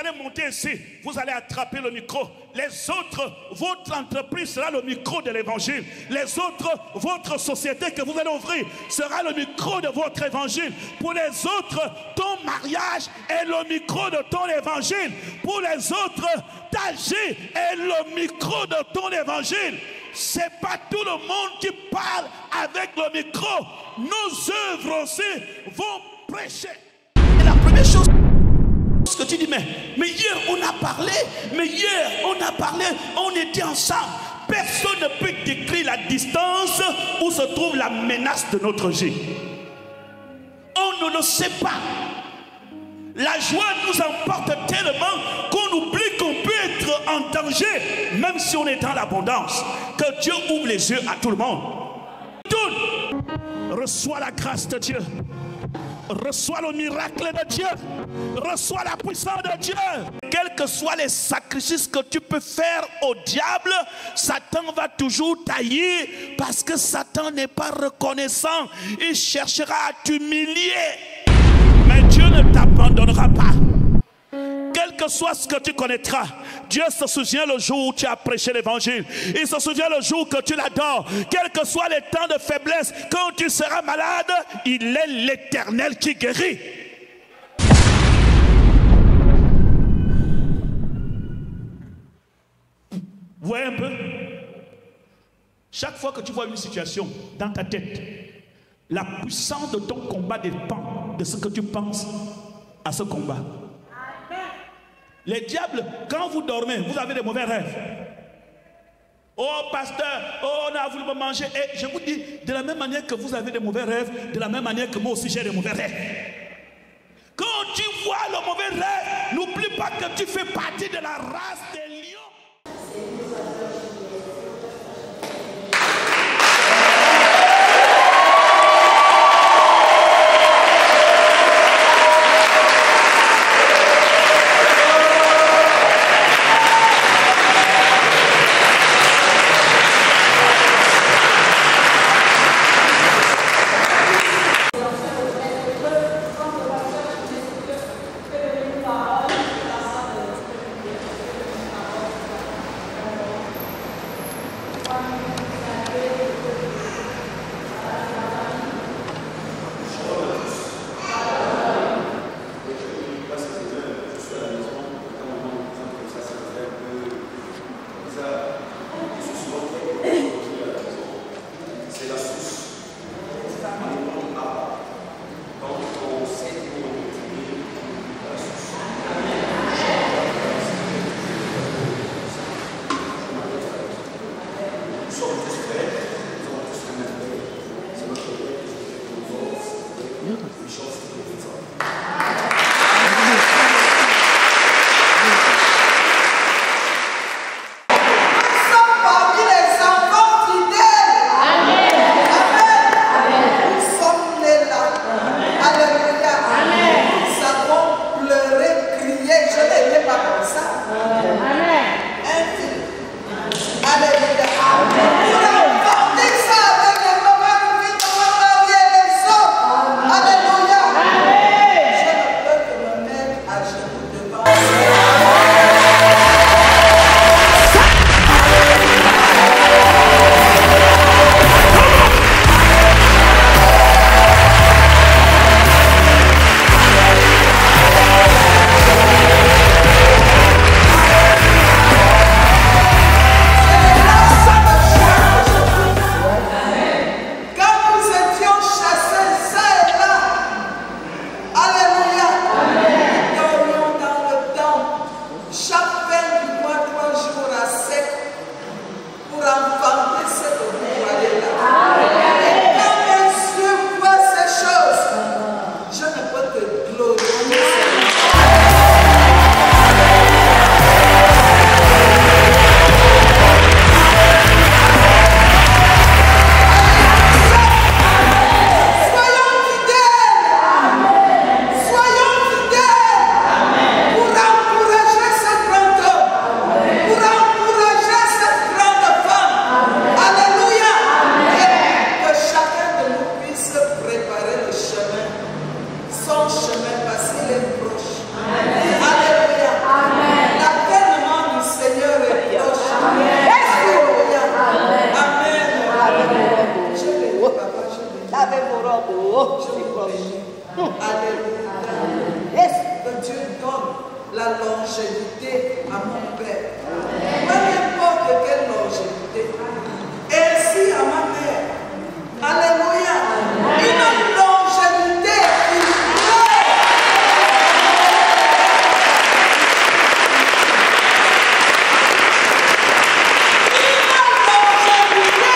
allez monter ici, vous allez attraper le micro. Les autres, votre entreprise sera le micro de l'évangile. Les autres, votre société que vous allez ouvrir sera le micro de votre évangile. Pour les autres, ton mariage est le micro de ton évangile. Pour les autres, ta vie est le micro de ton évangile. C'est pas tout le monde qui parle avec le micro. Nos œuvres aussi vont prêcher. Et la première chose que tu dis, mais hier on a parlé, on était ensemble. Personne ne peut décrire la distance où se trouve la menace de notre vie. On ne le sait pas. La joie nous emporte tellement qu'on oublie qu'on peut être en danger, même si on est dans l'abondance. Que Dieu ouvre les yeux à tout le monde. Tout reçoit la grâce de Dieu. Reçois le miracle de Dieu. Reçois la puissance de Dieu. Quels que soient les sacrifices que tu peux faire au diable, Satan va toujours tailler, parce que Satan n'est pas reconnaissant. Il cherchera à t'humilier. Mais Dieu ne t'abandonnera pas. Quel que soit ce que tu connaîtras, Dieu se souvient le jour où tu as prêché l'évangile. Il se souvient le jour que tu l'adores. Quels que soient les temps de faiblesse, quand tu seras malade, il est l'Éternel qui guérit. Vous voyez un peu? Chaque fois que tu vois une situation dans ta tête, la puissance de ton combat dépend de ce que tu penses à ce combat. Les diables, quand vous dormez, vous avez des mauvais rêves. Oh pasteur, oh on a voulu me manger. Et je vous dis, de la même manière que vous avez des mauvais rêves, de la même manière que moi aussi j'ai des mauvais rêves. Quand tu vois le mauvais rêve, n'oublie pas que tu fais partie de la race des lions. la longévité à mon Père. Pas n'importe quelle longévité. Ainsi à ma mère. Alléluia. Une longévité spirituelle. Une longévité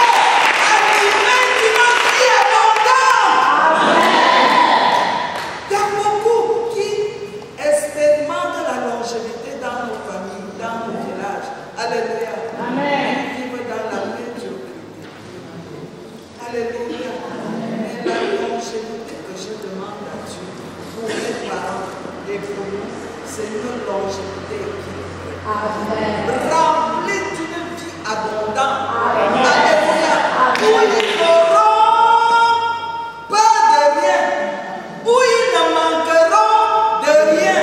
animée d'une vie abondante. Il y a beaucoup qui expérimentent la longévité dans nos familles, dans nos villages. Alléluia. Amen. Ils vivent dans la médiocrité. Alléluia. Mais la longévité que je demande à Dieu pour mes parents et pour nous, c'est une longévité équilibrée. Remplie d'une vie abondante. Alléluia. Où ils n'auront pas de rien. Où ils ne manqueront de rien.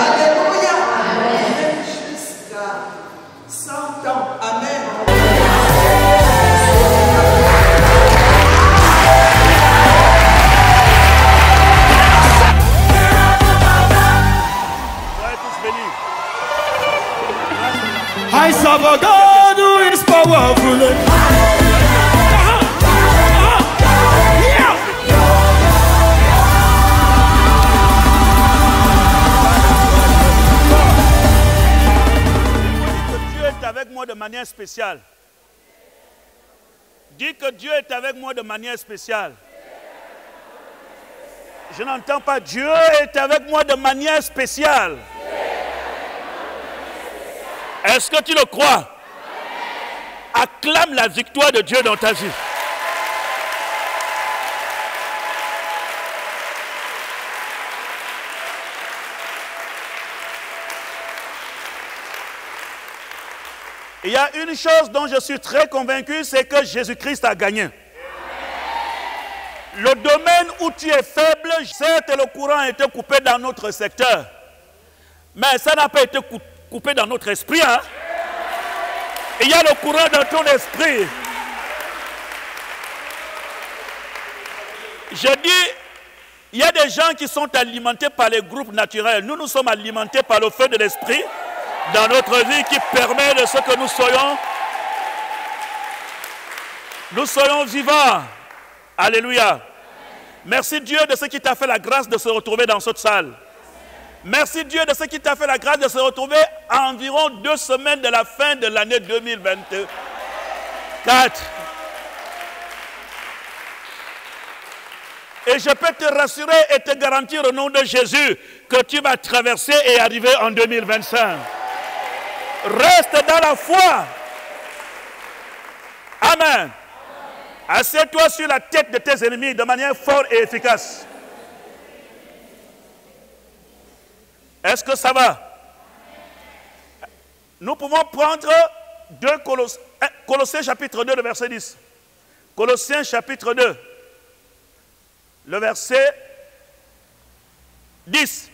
Alléluia. Même jusqu'à 100 ans. Amen. I serve a God who is powerful. Dieu est avec moi de manière spéciale. Dis que Dieu est avec moi de manière spéciale. Je n'entends pas. Dieu est avec moi de manière spéciale. Est-ce que tu le crois? Acclame la victoire de Dieu dans ta vie. Il y a une chose dont je suis très convaincu, c'est que Jésus-Christ a gagné. Le domaine où tu es faible, certes le courant a été coupé dans notre secteur, mais ça n'a pas été coupé dans notre esprit. Hein? Il y a le courant dans ton esprit. Je dis, il y a des gens qui sont alimentés par les groupes naturels. Nous, nous sommes alimentés par le feu de l'esprit dans notre vie qui permet de ce que nous soyons vivants. Alléluia. Merci Dieu de ce qui t'a fait la grâce de se retrouver dans cette salle. Merci Dieu de ce qui t'a fait la grâce de se retrouver à environ 2 semaines de la fin de l'année 2024. Et je peux te rassurer et te garantir au nom de Jésus que tu vas traverser et arriver en 2025. Reste dans la foi. Amen. Assieds-toi sur la tête de tes ennemis de manière forte et efficace. Est-ce que ça va? Nous pouvons prendre Colossiens chapitre 2, le verset 10. Colossiens chapitre 2, le verset 10.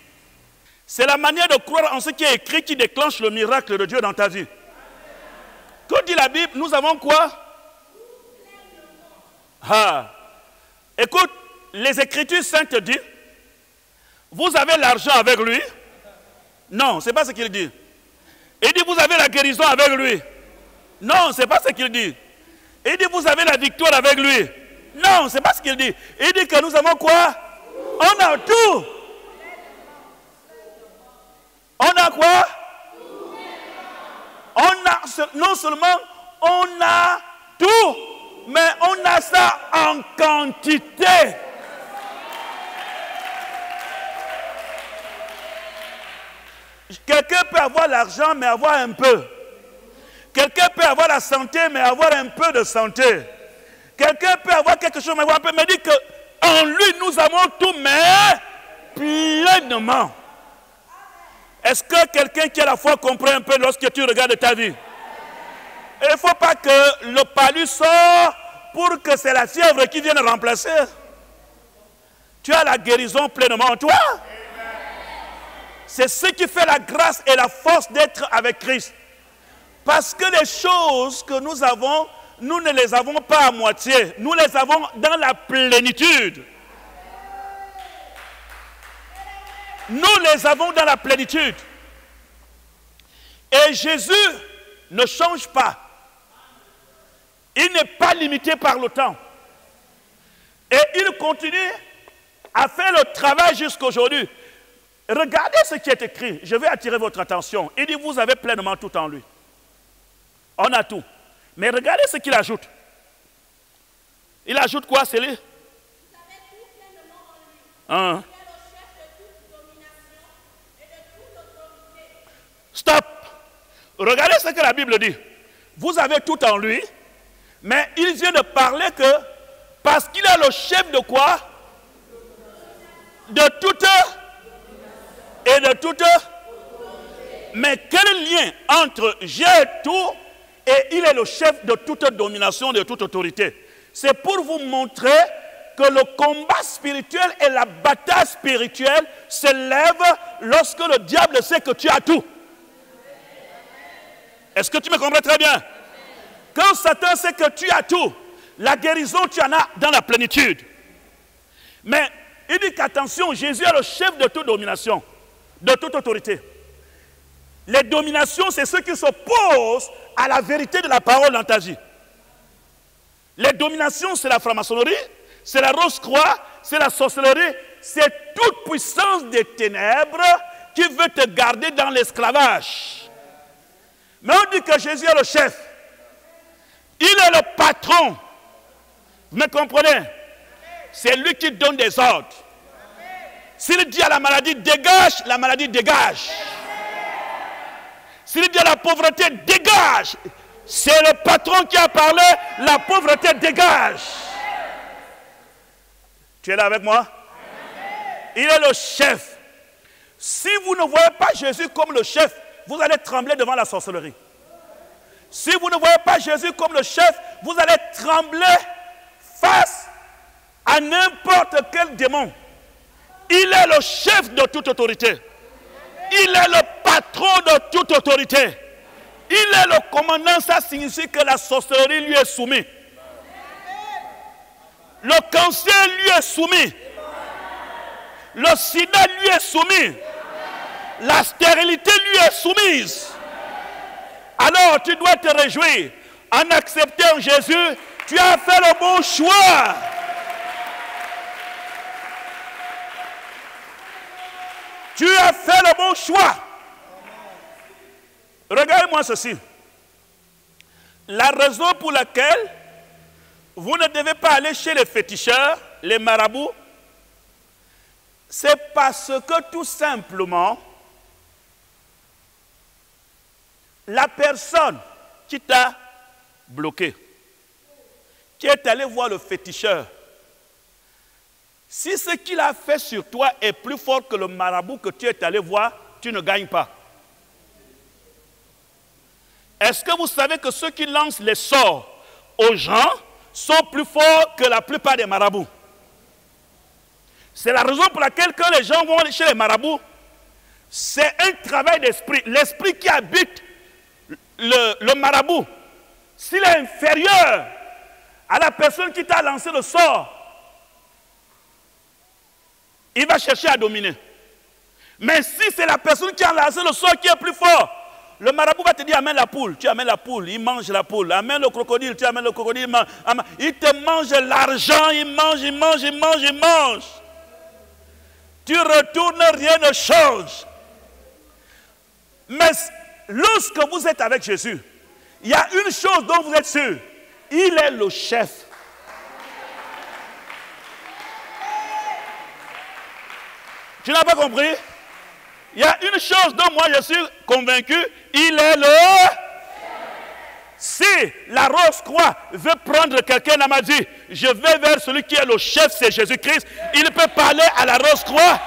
C'est la manière de croire en ce qui est écrit qui déclenche le miracle de Dieu dans ta vie. Que dit la Bible? Nous avons quoi? Écoute, les Écritures saintes disent, vous avez l'argent avec lui. Non, ce n'est pas ce qu'il dit. Il dit, vous avez la guérison avec lui. Non, ce n'est pas ce qu'il dit. Il dit, vous avez la victoire avec lui. Non, ce n'est pas ce qu'il dit. Il dit que nous avons quoi? On a tout. On a quoi? Non seulement on a tout, mais on a ça en quantité. Quelqu'un peut avoir l'argent, mais avoir un peu. Quelqu'un peut avoir la santé, mais avoir un peu de santé. Quelqu'un peut avoir quelque chose, mais avoir un peu. Mais dit qu'en lui, nous avons tout, mais pleinement. Est-ce que quelqu'un qui a la foi comprend un peu lorsque tu regardes ta vie? Il ne faut pas que le palu sorte pour que c'est la fièvre qui vienne remplacer. Tu as la guérison pleinement en toi. C'est ce qui fait la grâce et la force d'être avec Christ. Parce que les choses que nous avons, nous ne les avons pas à moitié. Nous les avons dans la plénitude. Nous les avons dans la plénitude. Et Jésus ne change pas. Il n'est pas limité par le temps. Et il continue à faire le travail jusqu'à aujourd'hui. Regardez ce qui est écrit. Je vais attirer votre attention. Il dit, vous avez pleinement tout en lui. On a tout. Mais regardez ce qu'il ajoute. Il ajoute quoi, c'est lui? Vous avez tout pleinement en lui. Il est le chef de toute domination et de toute autorité. Stop. Regardez ce que la Bible dit. Vous avez tout en lui, mais il vient de parler que parce qu'il est le chef de quoi? De toute et de toute. Mais quel lien entre j'ai tout et il est le chef de toute domination, de toute autorité? C'est pour vous montrer que le combat spirituel et la bataille spirituelle s'élèvent lorsque le diable sait que tu as tout. Est-ce que tu me comprends très bien? Quand Satan sait que tu as tout, la guérison, tu en as dans la plénitude. Mais il dit qu'attention, Jésus est le chef de toute domination, de toute autorité. Les dominations, c'est ceux qui s'opposent à la vérité de la parole dans ta vie. Les dominations, c'est la franc-maçonnerie, c'est la rose-croix, c'est la sorcellerie, c'est toute puissance des ténèbres qui veut te garder dans l'esclavage. Mais on dit que Jésus est le chef. Il est le patron. Vous me comprenez? C'est lui qui donne des ordres. S'il dit à la maladie, dégage, la maladie dégage. S'il dit à la pauvreté, dégage. C'est le patron qui a parlé, la pauvreté dégage. Tu es là avec moi? Il est le chef. Si vous ne voyez pas Jésus comme le chef, vous allez trembler devant la sorcellerie. Si vous ne voyez pas Jésus comme le chef, vous allez trembler face à n'importe quel démon. Il est le chef de toute autorité. Il est le patron de toute autorité. Il est le commandant, ça signifie que la sorcellerie lui est soumise. Le cancer lui est soumis. Le sida lui est soumis. La stérilité lui est soumise. Alors tu dois te réjouir. En acceptant Jésus, tu as fait le bon choix. Tu as fait le bon choix. Regardez-moi ceci. La raison pour laquelle vous ne devez pas aller chez les féticheurs, les marabouts, c'est parce que tout simplement, la personne qui t'a bloqué, qui est allé voir le féticheur, si ce qu'il a fait sur toi est plus fort que le marabout que tu es allé voir, tu ne gagnes pas. Est-ce que vous savez que ceux qui lancent les sorts aux gens sont plus forts que la plupart des marabouts? C'est la raison pour laquelle quand les gens vont chez les marabouts, c'est un travail d'esprit. L'esprit qui habite le marabout, s'il est inférieur à la personne qui t'a lancé le sort, il va chercher à dominer. Mais si c'est la personne qui a lancé le sort qui est plus fort, le marabout va te dire amène la poule, tu amènes la poule, il mange la poule. Amène le crocodile, tu amènes le crocodile, il mange. Il te mange l'argent, il mange. Tu retournes, rien ne change. Mais lorsque vous êtes avec Jésus, il y a une chose dont vous êtes sûr, il est le chef. Tu n'as pas compris? Il y a une chose dont moi je suis convaincu, il est le chef. Si la Rose-Croix veut prendre quelqu'un, elle m'a dit, je vais vers celui qui est le chef, c'est Jésus-Christ, il peut parler à la Rose-Croix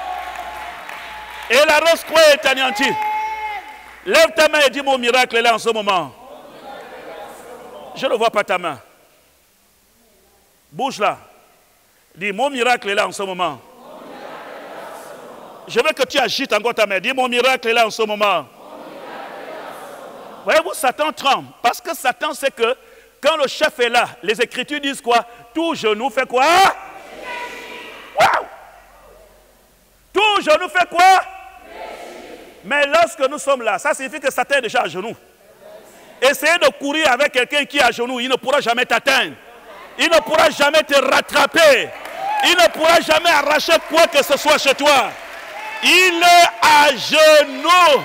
et la Rose-Croix est anéantie. Lève ta main et dis mon miracle est là en ce moment. Je ne vois pas ta main. Bouge là. Dis mon miracle est là en ce moment. Je veux que tu agites encore ta main. Dis mon miracle est là en ce moment. Voyez-vous, Satan tremble. Parce que Satan sait que quand le chef est là, les Écritures disent quoi? Tout genou fait quoi? Wow! Tout genou fait quoi? Mais lorsque nous sommes là, ça signifie que Satan est déjà à genoux. Essayez de courir avec quelqu'un qui est à genoux, il ne pourra jamais t'atteindre. Il ne pourra jamais te rattraper. Il ne pourra jamais arracher quoi que ce soit chez toi. Il est à genoux.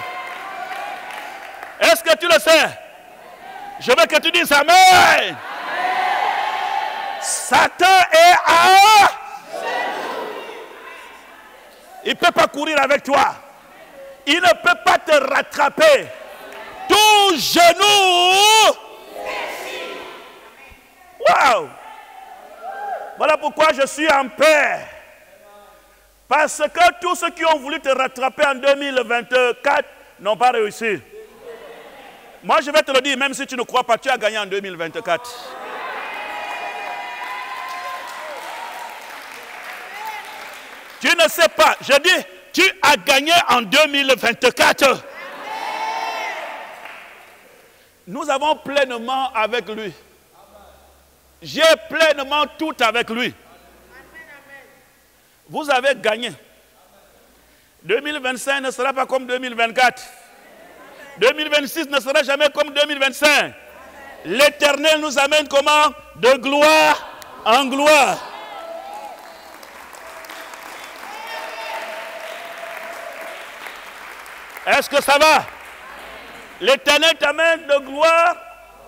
Est-ce que tu le sais? Je veux que tu dises Amen. Amen. Satan est à genoux. Il ne peut pas courir avec toi. Il ne peut pas te rattraper. Tout genou. Waouh! Voilà pourquoi je suis en paix. Parce que tous ceux qui ont voulu te rattraper en 2024 n'ont pas réussi. Moi, je vais te le dire, même si tu ne crois pas, tu as gagné en 2024. Tu ne sais pas. Je dis, tu as gagné en 2024. Nous avons pleinement avec lui. J'ai pleinement tout avec lui. Vous avez gagné. 2025 ne sera pas comme 2024. 2026 ne sera jamais comme 2025. L'Éternel nous amène comment? De gloire en gloire. Est-ce que ça va? L'Éternel t'amène de gloire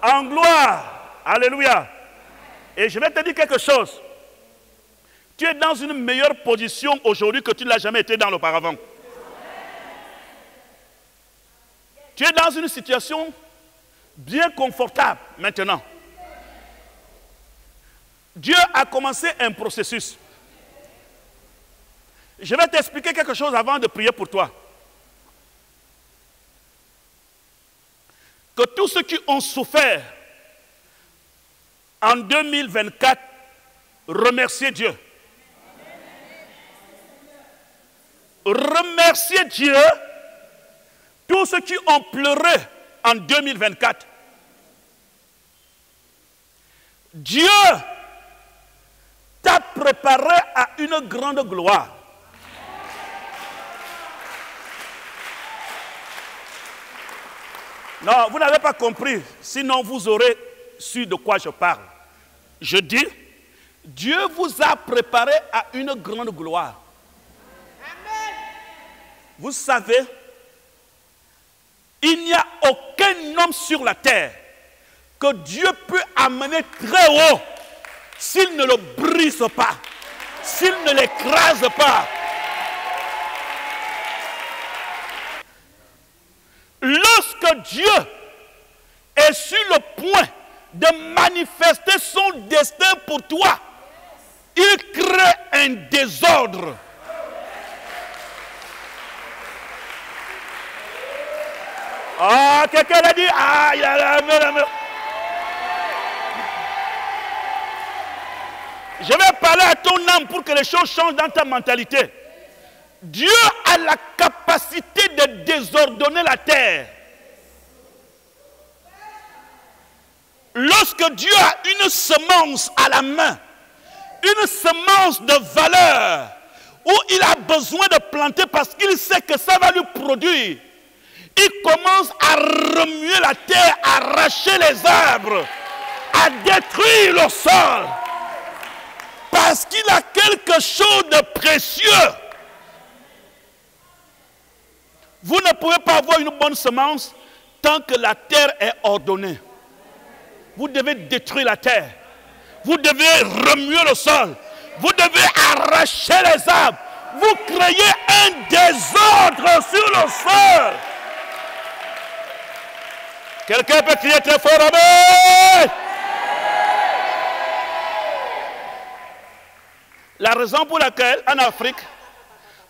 en gloire. Alléluia. Et je vais te dire quelque chose. Tu es dans une meilleure position aujourd'hui que tu ne l'as jamais été dans l'auparavant. Tu es dans une situation bien confortable maintenant. Dieu a commencé un processus. Je vais t'expliquer quelque chose avant de prier pour toi. Que tous ceux qui ont souffert en 2024, remerciez Dieu. Remerciez Dieu. Tous ceux qui ont pleuré en 2024. Dieu t'a préparé à une grande gloire. Non, vous n'avez pas compris. Sinon, vous aurez su de quoi je parle. Je dis, Dieu vous a préparé à une grande gloire. Amen. Vous savez, il n'y a aucun homme sur la terre que Dieu peut amener très haut s'il ne le brise pas, s'il ne l'écrase pas. Lorsque Dieu est sur le point de manifester son destin pour toi, il crée un désordre. Ah, quelqu'un a dit, ah, il y a la main. Je vais parler à ton âme pour que les choses changent dans ta mentalité. Dieu a la capacité de désordonner la terre. Lorsque Dieu a une semence à la main, une semence de valeur, où il a besoin de planter parce qu'il sait que ça va lui produire, il commence à remuer la terre, à arracher les arbres, à détruire le sol. Parce qu'il a quelque chose de précieux. Vous ne pouvez pas avoir une bonne semence tant que la terre est ordonnée. Vous devez détruire la terre. Vous devez remuer le sol. Vous devez arracher les arbres. Vous créez un désordre sur le sol. Quelqu'un peut crier très fort, amen. La raison pour laquelle, en Afrique,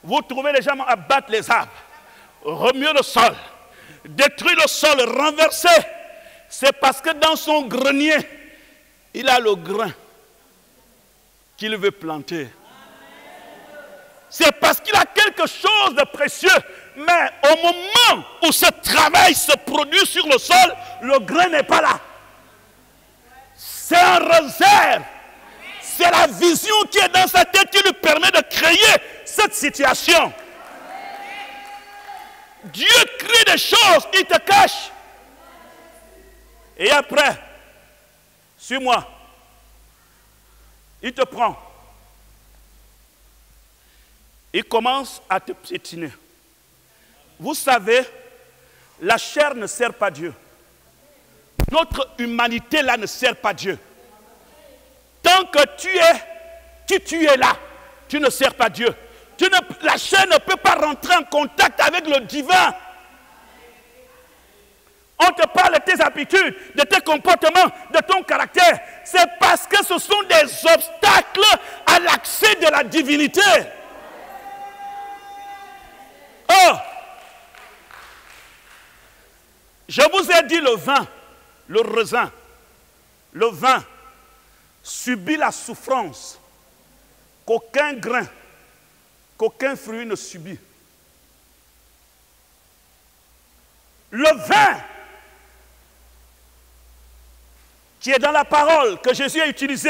vous trouvez les gens à battre les arbres, remuer le sol, détruire le sol, renverser, c'est parce que dans son grenier, il a le grain qu'il veut planter. C'est parce qu'il a quelque chose de précieux. Mais au moment où ce travail se produit sur le sol, le grain n'est pas là. C'est en réserve. C'est la vision qui est dans sa tête qui lui permet de créer cette situation. Dieu crée des choses, il te cache. Et après, suis-moi, il te prend. Il commence à te piétiner. Vous savez, la chair ne sert pas Dieu. Notre humanité là ne sert pas Dieu. Tant que tu es là, tu ne sers pas Dieu. La chair ne peut pas rentrer en contact avec le divin. On te parle de tes habitudes, de tes comportements, de ton caractère. C'est parce que ce sont des obstacles à l'accès de la divinité. Oh! Je vous ai dit le vin, le raisin, le vin subit la souffrance qu'aucun grain, qu'aucun fruit ne subit. Le vin qui est dans la parole que Jésus a utilisée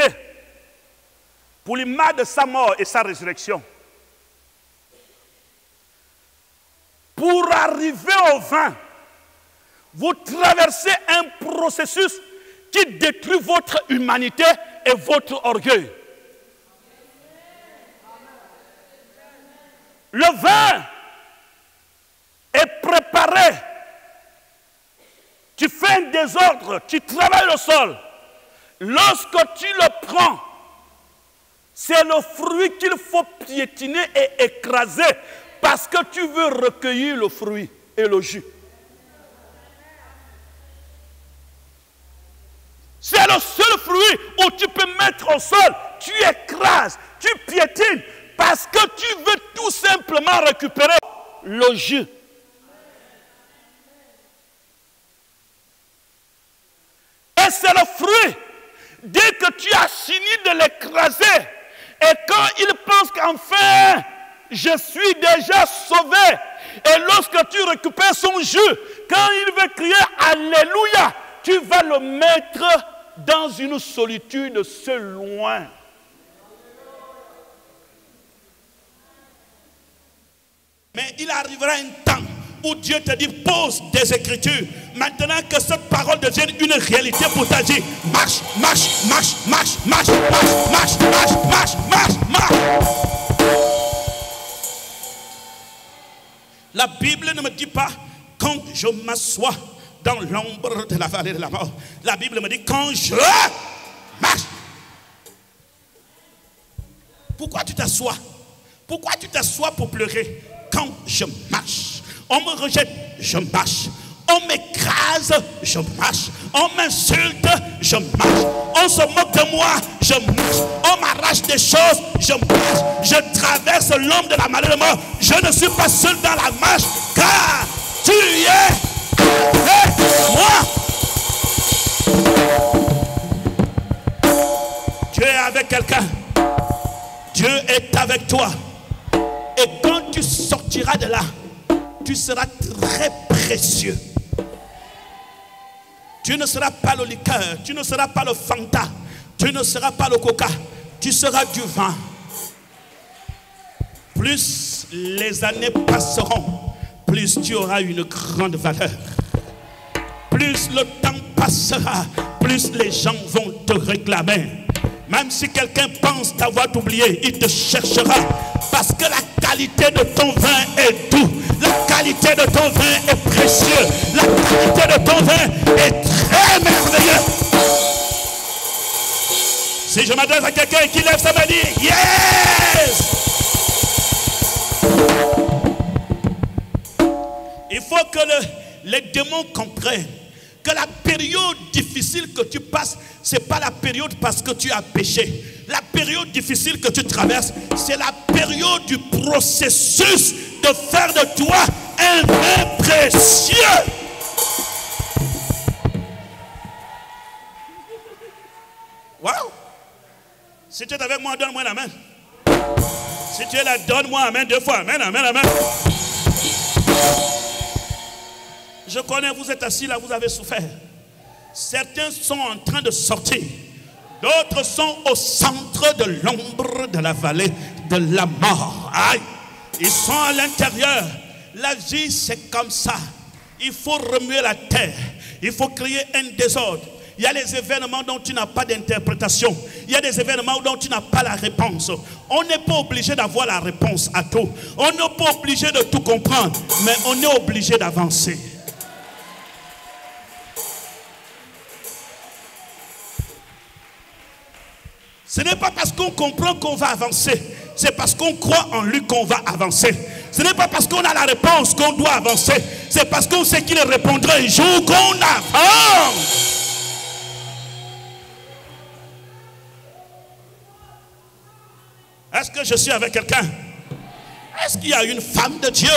pour l'image de sa mort et sa résurrection. Pour arriver au vin, vous traversez un processus qui détruit votre humanité et votre orgueil. Le vin est préparé. Tu fais un désordre, tu travailles le sol. Lorsque tu le prends, c'est le fruit qu'il faut piétiner et écraser parce que tu veux recueillir le fruit et le jus. C'est le seul fruit où tu peux mettre au sol, tu écrases, tu piétines parce que tu veux tout simplement récupérer le jus. Et c'est le fruit. Dès que tu as fini de l'écraser, et quand il pense qu'enfin, je suis déjà sauvé, et lorsque tu récupères son jus, quand il veut crier Alléluia, tu vas le mettre dans une solitude seul loin. Mais il arrivera un temps où Dieu te dit pose des écritures. Maintenant que cette parole devienne une réalité pour ta vie, marche, marche, marche, marche, marche, marche, marche, marche, marche, marche, marche. La Bible ne me dit pas quand je m'assois dans l'ombre de la vallée de la mort. La Bible me dit quand je marche. Pourquoi tu t'assois? Pourquoi tu t'assois pour pleurer? Quand je marche, on me rejette, je marche. On m'écrase, je marche. On m'insulte, je marche. On se moque de moi, je marche. On m'arrache des choses, je marche. Je traverse l'ombre de la maladie de mort. Je ne suis pas seul dans la marche, car tu es avec moi. Dieu est avec quelqu'un. Dieu est avec toi. Et quand tu sortiras de là, tu seras très précieux. Tu ne seras pas le liqueur, tu ne seras pas le Fanta, tu ne seras pas le Coca, tu seras du vin. Plus les années passeront, plus tu auras une grande valeur. Plus le temps passera, plus les gens vont te réclamer. Même si quelqu'un pense t'avoir oublié, il te cherchera. Parce que la qualité de ton vin est doux. La qualité de ton vin est précieux. La qualité de ton vin est très merveilleux. Si je m'adresse à quelqu'un qui lève sa main, dit yes! Il faut que les démons comprennent que la période difficile que tu passes, ce n'est pas la période parce que tu as péché. La période difficile que tu traverses, c'est la période du processus de faire de toi un vin précieux. Waouh! Si tu es avec moi, donne-moi la main. Si tu es là, donne-moi la main 2 fois. Amen, amen, amen. Je connais, vous êtes assis là, vous avez souffert. Certains sont en train de sortir. D'autres sont au centre de l'ombre de la vallée de la mort. Aïe. Ils sont à l'intérieur. la vie c'est comme ça. Il faut remuer la terre. Il faut créer un désordre. Il y a les événements dont tu n'as pas d'interprétation. Il y a des événements dont tu n'as pas la réponse. On n'est pas obligé d'avoir la réponse à tout. On n'est pas obligé de tout comprendre. Mais on est obligé d'avancer. Ce n'est pas parce qu'on comprend qu'on va avancer. C'est parce qu'on croit en lui qu'on va avancer. Ce n'est pas parce qu'on a la réponse qu'on doit avancer. C'est parce qu'on sait qu'il répondra un jour qu'on avance. Est-ce que je suis avec quelqu'un? Est-ce qu'il y a une femme de Dieu?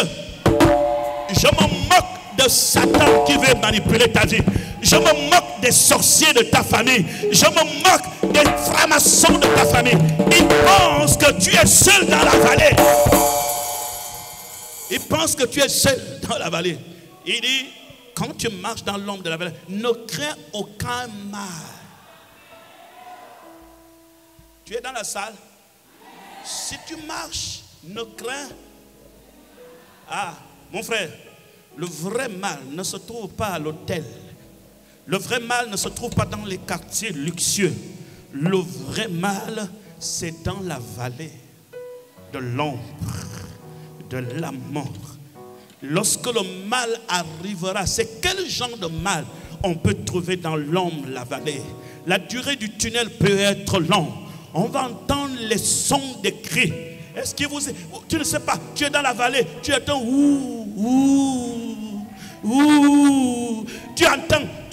Je me moque de Satan qui veut manipuler ta vie. Je me moque des sorciers de ta famille. Je me moque des francs-maçons de ta famille. Ils pensent que tu es seul dans la vallée. Ils pensent que tu es seul dans la vallée. Il dit, quand tu marches dans l'ombre de la vallée, ne crains aucun mal. Tu es dans la salle. Si tu marches, ne crains. Ah, mon frère, le vrai mal ne se trouve pas à l'hôtel. Le vrai mal ne se trouve pas dans les quartiers luxueux. Le vrai mal, c'est dans la vallée de l'ombre, de la mort. Lorsque le mal arrivera, c'est quel genre de mal on peut trouver dans l'ombre, la vallée? La durée du tunnel peut être longue. On va entendre les sons des cris. Est-ce que tu ne sais pas, tu es dans la vallée, tu entends ouh, ouh, ouh. Tu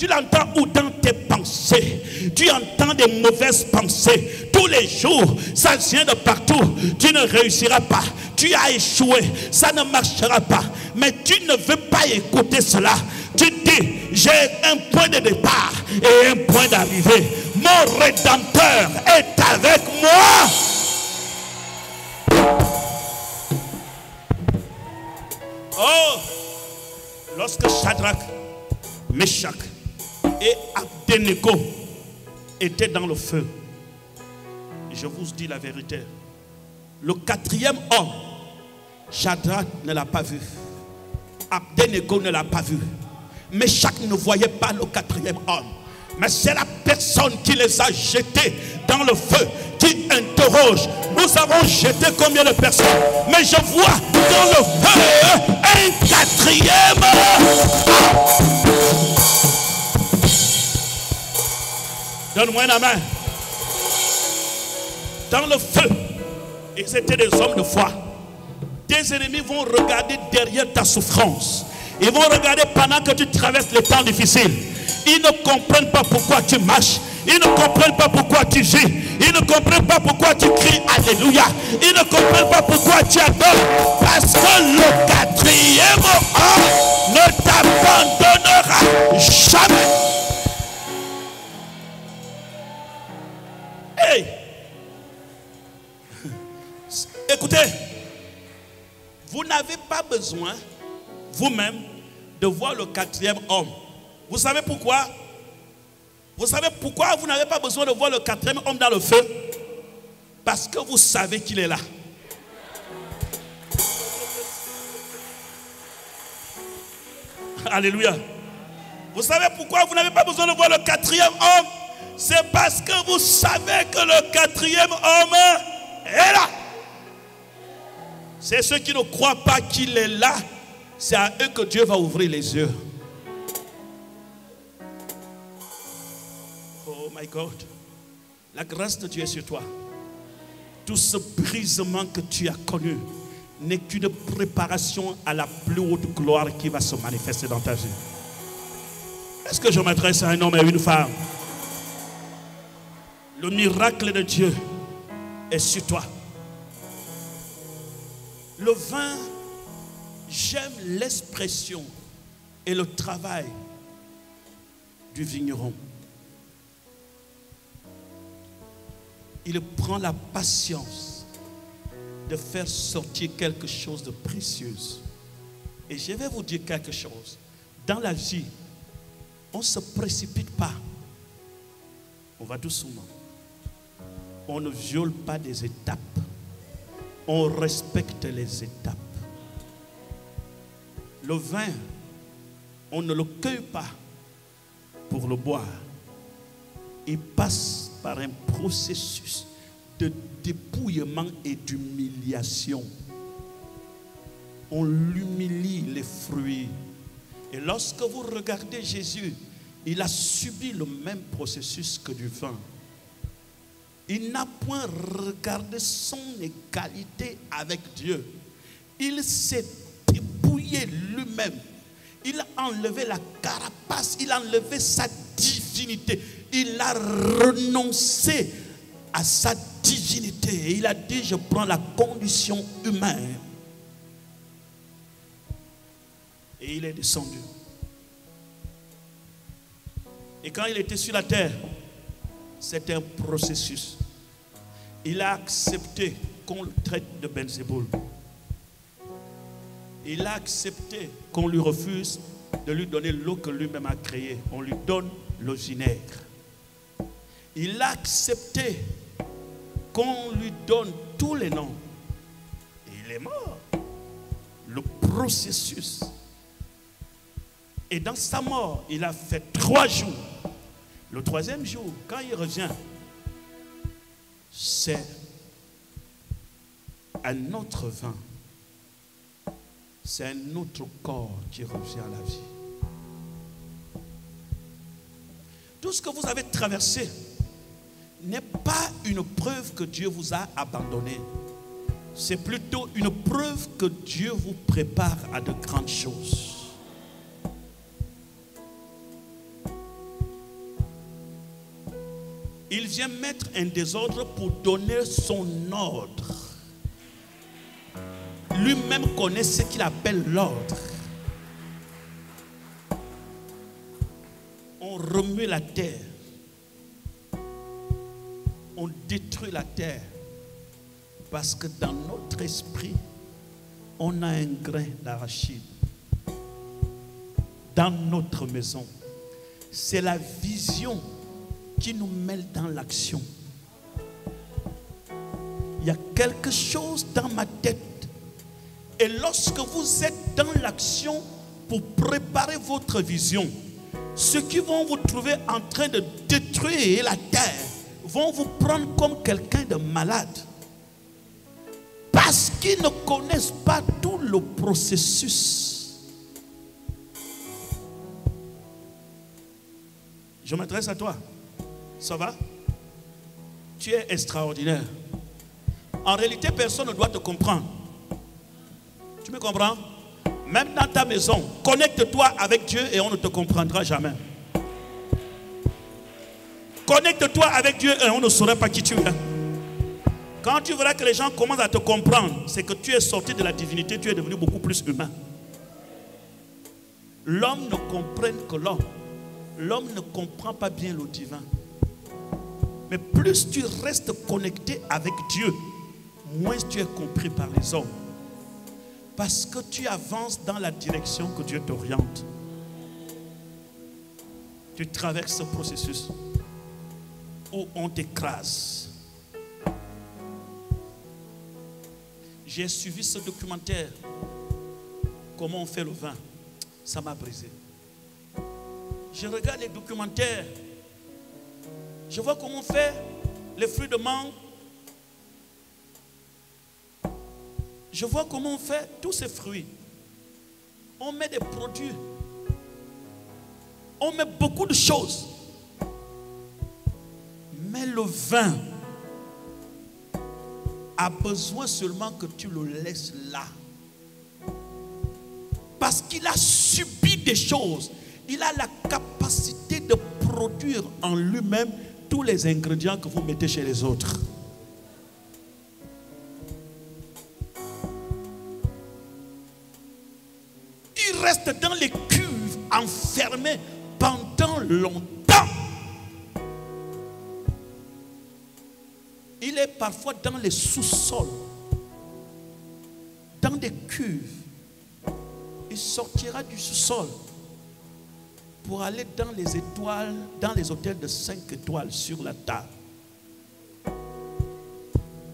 l'entends où dans tes pensées? Tu entends des mauvaises pensées. Tous les jours, ça vient de partout. Tu ne réussiras pas. Tu as échoué. Ça ne marchera pas. Mais tu ne veux pas écouter cela. Tu dis, j'ai un point de départ et un point d'arrivée. Mon Rédempteur est avec moi. Oh, lorsque Shadrach, Meshach et Abednego étaient dans le feu, je vous dis la vérité, le quatrième homme, Shadrach ne l'a pas vu, Abednego ne l'a pas vu, Meshach ne voyait pas le quatrième homme. Mais c'est la personne qui les a jetés dans le feu qui interroge. Nous avons jeté combien de personnes? Mais je vois dans le feu un quatrième. Donne-moi une main. Dans le feu, ils étaient des hommes de foi. Tes ennemis vont regarder derrière ta souffrance. Ils vont regarder pendant que tu traverses les temps difficiles. Ils ne comprennent pas pourquoi tu marches. Ils ne comprennent pas pourquoi tu vis. Ils ne comprennent pas pourquoi tu cries Alléluia. Ils ne comprennent pas pourquoi tu adores. Parce que le quatrième homme ne t'abandonnera jamais. Hey! Écoutez, vous n'avez pas besoin, vous-même, de voir le quatrième homme. Vous savez pourquoi? Vous savez pourquoi vous n'avez pas besoin de voir le quatrième homme dans le feu? Parce que vous savez qu'il est là. Alléluia. Vous savez pourquoi vous n'avez pas besoin de voir le quatrième homme? C'est parce que vous savez que le quatrième homme est là. C'est ceux qui ne croient pas qu'il est là. C'est à eux que Dieu va ouvrir les yeux. Oh my God. La grâce de Dieu est sur toi. Tout ce brisement que tu as connu n'est qu'une préparation à la plus haute gloire qui va se manifester dans ta vie. Est-ce que je m'adresse à un homme et à une femme? Le miracle de Dieu est sur toi. Le vin, j'aime l'expression et le travail du vigneron. Il prend la patience de faire sortir quelque chose de précieux. Et je vais vous dire quelque chose. Dans la vie, on ne se précipite pas. On va doucement. On ne viole pas des étapes. On respecte les étapes. Le vin, on ne le cueille pas pour le boire. Il passe par un processus de dépouillement et d'humiliation. On l'humilie, les fruits. Et lorsque vous regardez Jésus, il a subi le même processus que du vin. Il n'a point regardé son égalité avec Dieu. Il s'est dépouillé lui-même. Il a enlevé la carapace, il a enlevé sa divinité. Il a renoncé à sa divinité. Et il a dit, je prends la condition humaine. Et il est descendu. Et quand il était sur la terre, c'était un processus. Il a accepté qu'on le traite de Belzéboul. Il a accepté qu'on lui refuse de lui donner l'eau que lui-même a créée. On lui donne le vinaigre. Il a accepté qu'on lui donne tous les noms. Et il est mort. Le processus. Et dans sa mort, il a fait 3 jours. Le 3e jour, quand il revient, c'est un autre vin. C'est un autre corps qui revient à la vie. Tout ce que vous avez traversé n'est pas une preuve que Dieu vous a abandonné. C'est plutôt une preuve que Dieu vous prépare à de grandes choses. Il vient mettre un désordre pour donner son ordre. Lui-même connaît ce qu'il appelle l'ordre. On remue la terre. On détruit la terre. Parce que dans notre esprit, on a un grain d'arachide. Dans notre maison. C'est la vision qui nous mêle dans l'action. Il y a quelque chose dans ma tête. Et lorsque vous êtes dans l'action pour préparer votre vision, ceux qui vont vous trouver en train de détruire la terre vont vous prendre comme quelqu'un de malade. Parce qu'ils ne connaissent pas tout le processus. Je m'adresse à toi. Ça va? Tu es extraordinaire. En réalité, personne ne doit te comprendre. Tu me comprends? Même dans ta maison, connecte-toi avec Dieu et on ne te comprendra jamais. Connecte-toi avec Dieu et on ne saura pas qui tu es. Quand tu verras que les gens commencent à te comprendre, c'est que tu es sorti de la divinité, tu es devenu beaucoup plus humain. L'homme ne comprend que l'homme. L'homme ne comprend pas bien le divin. Mais plus tu restes connecté avec Dieu, moins tu es compris par les hommes. Parce que tu avances dans la direction que Dieu t'oriente. Tu traverses ce processus où on t'écrase. J'ai suivi ce documentaire. Comment on fait le vin. Ça m'a brisé. Je regarde les documentaires. Je vois comment on fait les fruits de mangue. Je vois comment on fait tous ces fruits. On met des produits. On met beaucoup de choses. Mais le vin a besoin seulement que tu le laisses là. Parce qu'il a subi des choses. Il a la capacité de produire en lui-même tous les ingrédients que vous mettez chez les autres. Il reste dans les cuves enfermé pendant longtemps. Il est parfois dans les sous-sols, dans des cuves. Il sortira du sous-sol pour aller dans les étoiles, dans les hôtels de 5 étoiles sur la table.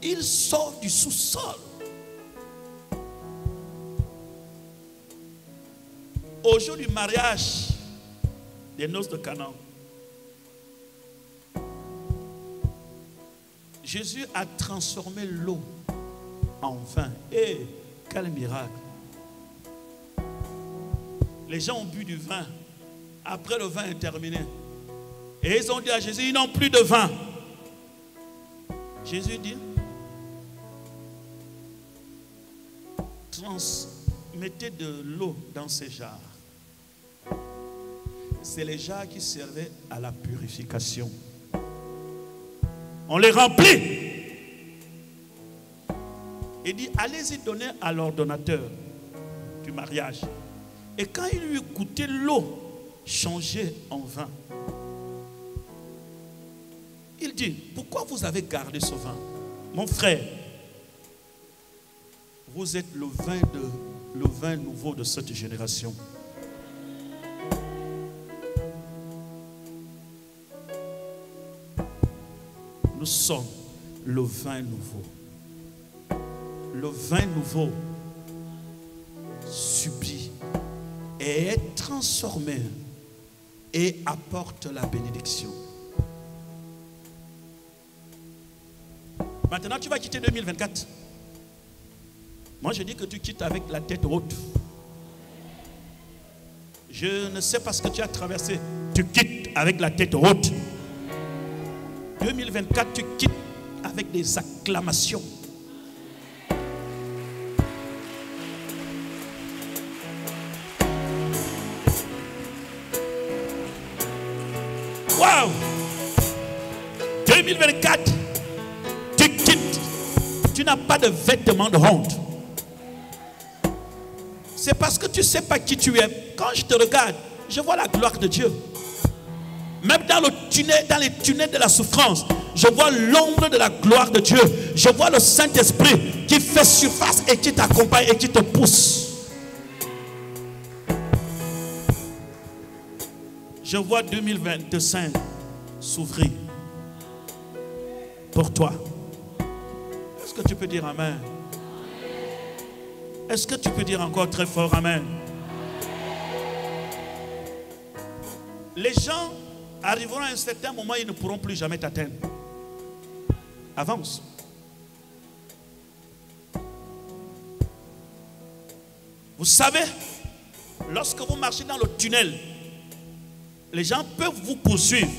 Il sort du sous-sol. Au jour du mariage des noces de Canaan, Jésus a transformé l'eau en vin. Et quel miracle! Les gens ont bu du vin. Après, le vin est terminé. Et ils ont dit à Jésus, ils n'ont plus de vin. Jésus dit, mettez de l'eau dans ces jarres. C'est les jarres qui servaient à la purification. On les remplit. Il dit, allez-y donner à l'ordonnateur du mariage. Et quand il lui goûtait l'eau changée en vin, il dit, pourquoi vous avez gardé ce vin? Mon frère, vous êtes le vin nouveau de cette génération. Nous sommes le vin nouveau. Le vin nouveau subit et est transformé et apporte la bénédiction. Maintenant, tu vas quitter 2024. Moi, je dis que tu quittes avec la tête haute. Je ne sais pas ce que tu as traversé. Tu quittes avec la tête haute. 2024, tu quittes avec des acclamations. Waouh! 2024, tu quittes. Tu n'as pas de vêtements de honte. C'est parce que tu ne sais pas qui tu es. Quand je te regarde, je vois la gloire de Dieu. Même dans le tunnel, dans les tunnels de la souffrance, je vois l'ombre de la gloire de Dieu. Je vois le Saint-Esprit qui fait surface et qui t'accompagne et qui te pousse. Je vois 2025 s'ouvrir pour toi. Est-ce que tu peux dire Amen? Est-ce que tu peux dire encore très fort Amen? Les gens arriveront à un certain moment, ils ne pourront plus jamais t'atteindre. Avance. Vous savez, lorsque vous marchez dans le tunnel, les gens peuvent vous poursuivre.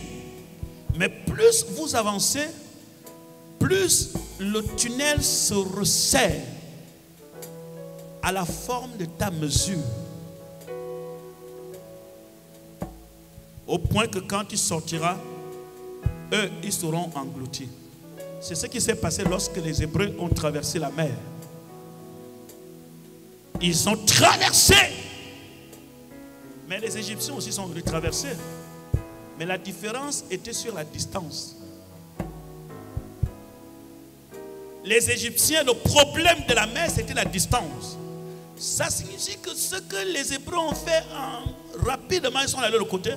Mais plus vous avancez, plus le tunnel se resserre à la forme de ta mesure. Au point que quand tu sortiras, eux, ils seront engloutis. C'est ce qui s'est passé lorsque les Hébreux ont traversé la mer. Ils ont traversé. Mais les Égyptiens aussi sont venus traverser. Mais la différence était sur la distance. Les Égyptiens, le problème de la mer, c'était la distance. Ça signifie que ce que les Hébreux ont fait rapidement, ils sont allés de l'autre côté.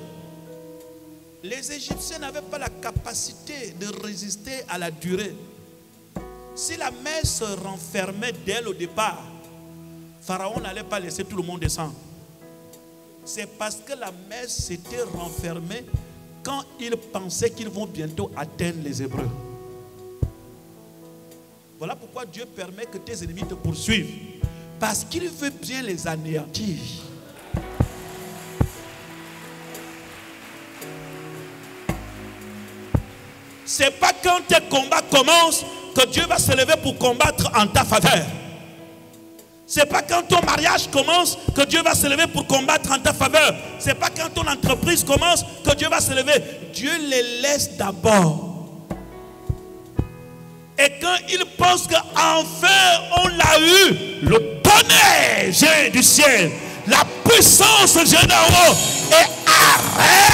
Les Égyptiens n'avaient pas la capacité de résister à la durée. Si la mer se renfermait dès le départ, Pharaon n'allait pas laisser tout le monde descendre. C'est parce que la mer s'était renfermée quand ils pensaient qu'ils vont bientôt atteindre les Hébreux. Voilà pourquoi Dieu permet que tes ennemis te poursuivent. Parce qu'il veut bien les anéantir. Ce n'est pas quand tes combats commencent que Dieu va se lever pour combattre en ta faveur. Ce n'est pas quand ton mariage commence que Dieu va se lever pour combattre en ta faveur. Ce n'est pas quand ton entreprise commence que Dieu va se lever. Dieu les laisse d'abord. Et quand ils pensent qu'enfin on l'a eu, le tonnerre vient du ciel, la puissance vient d'en haut et arrête.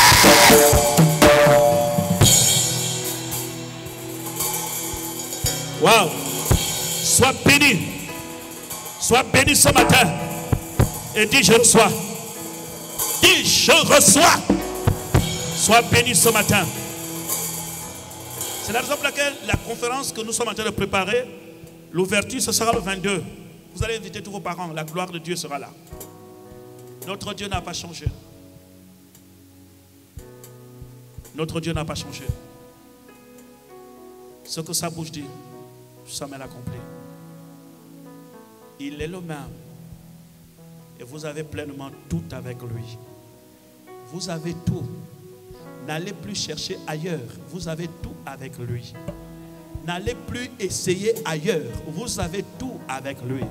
Waouh! Sois béni. Sois béni ce matin. Et dis je reçois. Dis je reçois. Sois béni ce matin. C'est la raison pour laquelle la conférence que nous sommes en train de préparer, l'ouverture, ce sera le 22. Vous allez inviter tous vos parents. La gloire de Dieu sera là. Notre Dieu n'a pas changé. Notre Dieu n'a pas changé. Ce que sa bouche dit, sa main l'accomplit. Il est le même. Et vous avez pleinement tout avec lui. Vous avez tout. N'allez plus chercher ailleurs. Vous avez tout avec lui. N'allez plus essayer ailleurs. Vous avez tout avec lui.